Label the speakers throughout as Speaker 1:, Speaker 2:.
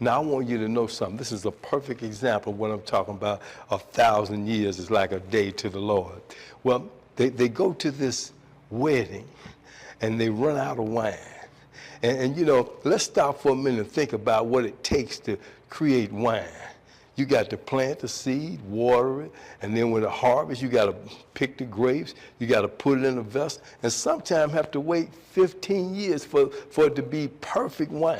Speaker 1: Now, I want you to know something. This is a perfect example of what I'm talking about. 1,000 years is like a day to the Lord. Well, they go to this wedding, and they run out of wine. And you know, let's stop for a minute and think about what it takes to create wine. You got to plant the seed, water it, and then when the harvest, you got to pick the grapes, you got to put it in a vessel, and sometimes have to wait 15 years for it to be perfect wine.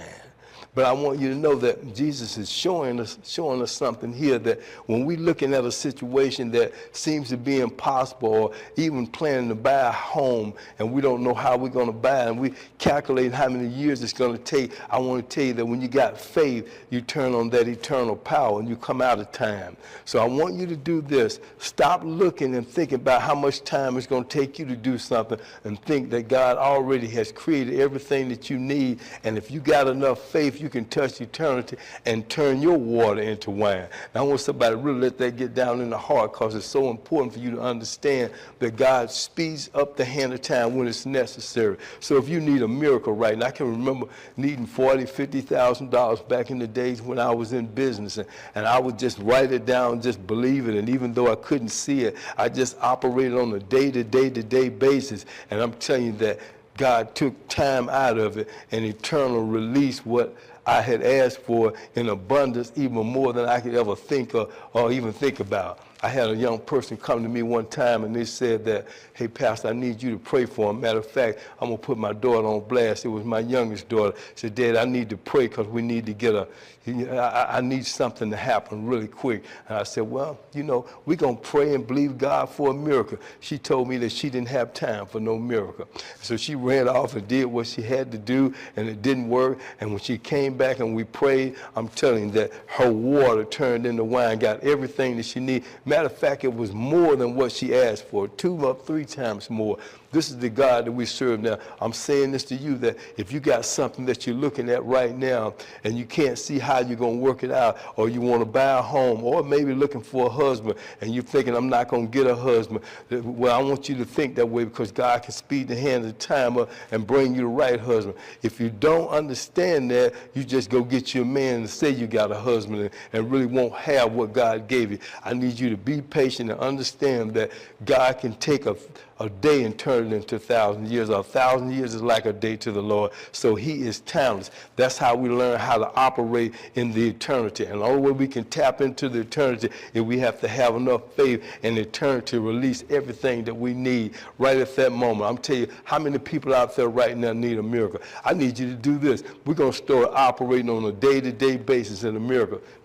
Speaker 1: But I want you to know that Jesus is showing us something here, that when we're looking at a situation that seems to be impossible, or even planning to buy a home and we don't know how we're going to buy it, and we calculate how many years it's going to take, I want to tell you that when you got faith, you turn on that eternal power and you come out of time. So I want you to do this. Stop looking and thinking about how much time it's going to take you to do something, and think that God already has created everything that you need. And if you got enough faith, you can touch eternity and turn your water into wine. Now, I want somebody to really let that get down in the heart, because it's so important for you to understand that God speeds up the hand of time when it's necessary. So if you need a miracle right now, I can remember needing $40,000, $50,000 back in the days when I was in business, and I would just write it down, just believe it, and even though I couldn't see it, I just operated on a day-to-day basis, and I'm telling you that God took time out of it and eternal released what I had asked for in abundance, even more than I could ever think or even think about. I had a young person come to me one time, and they said that, hey, Pastor, I need you to pray for him. Matter of fact, I'm going to put my daughter on blast. It was my youngest daughter. She said, Dad, I need to pray because we need to get I need something to happen really quick. And I said, well, you know, we're going to pray and believe God for a miracle. She told me that she didn't have time for no miracle. So she ran off and did what she had to do, and it didn't work. And when she came back and we prayed, I'm telling you that her water turned into wine, got everything that she needed. Matter of fact, it was more than what she asked for, 2 or 3 times more. This is the God that we serve now. I'm saying this to you, that if you got something that you're looking at right now and you can't see how you're going to work it out, or you want to buy a home, or maybe looking for a husband and you're thinking, I'm not going to get a husband. Well, I want you to think that way, because God can speed the hand of time up and bring you the right husband. If you don't understand that, you just go get your man and say you got a husband and really won't have what God gave you. I need you to be patient and understand that God can take a day and turn it into 1,000 years. 1,000 years is like a day to the Lord. So he is timeless. That's how we learn how to operate in the eternity. And the only way we can tap into the eternity is we have to have enough faith in eternity to release everything that we need right at that moment. I'm telling you, how many people out there right now need a miracle? I need you to do this. We're going to start operating on a day-to-day basis in the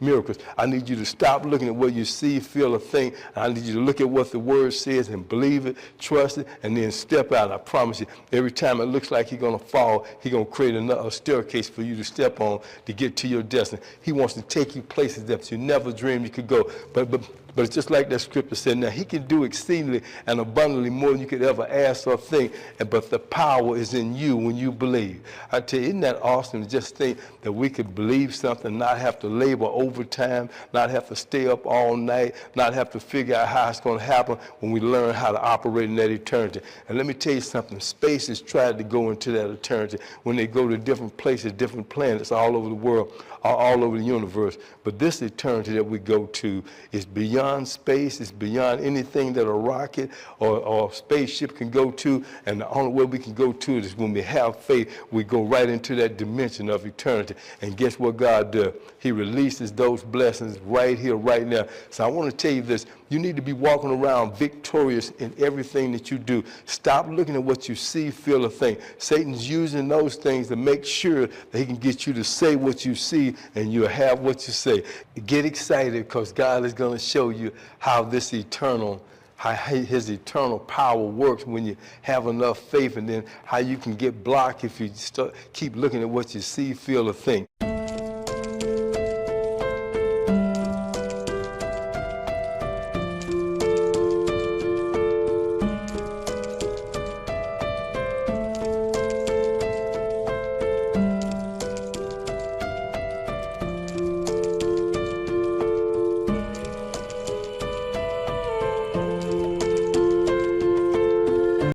Speaker 1: miracles. I need you to stop looking at what you see, feel, or think. I need you to look at what the word says and believe it, trust it, and then step out. I promise you, every time it looks like you're going to fall, he's going to create a staircase for you to step on to get to your destiny. He wants to take you places that you never dreamed you could go. But it's just like that scripture said. Now, he can do exceedingly and abundantly more than you could ever ask or think, but the power is in you when you believe. I tell you, isn't that awesome to just think that we could believe something, not have to labor overtime, not have to stay up all night, not have to figure out how it's going to happen when we learn how to operate in that eternity. And let me tell you something. Space has tried to go into that eternity when they go to different places, different planets all over the world, all over the universe. But this eternity that we go to is beyond space. It's beyond anything that a rocket or a spaceship can go to. And the only way we can go to it is when we have faith. We go right into that dimension of eternity. And guess what God does? He releases those blessings right here, right now. So I want to tell you this. You need to be walking around victorious in everything that you do. Stop looking at what you see, feel, or think. Satan's using those things to make sure that he can get you to say what you see and you'll have what you say. Get excited, because God is going to show you how his eternal power works when you have enough faith, and then how you can get blocked if you keep looking at what you see, feel, or think.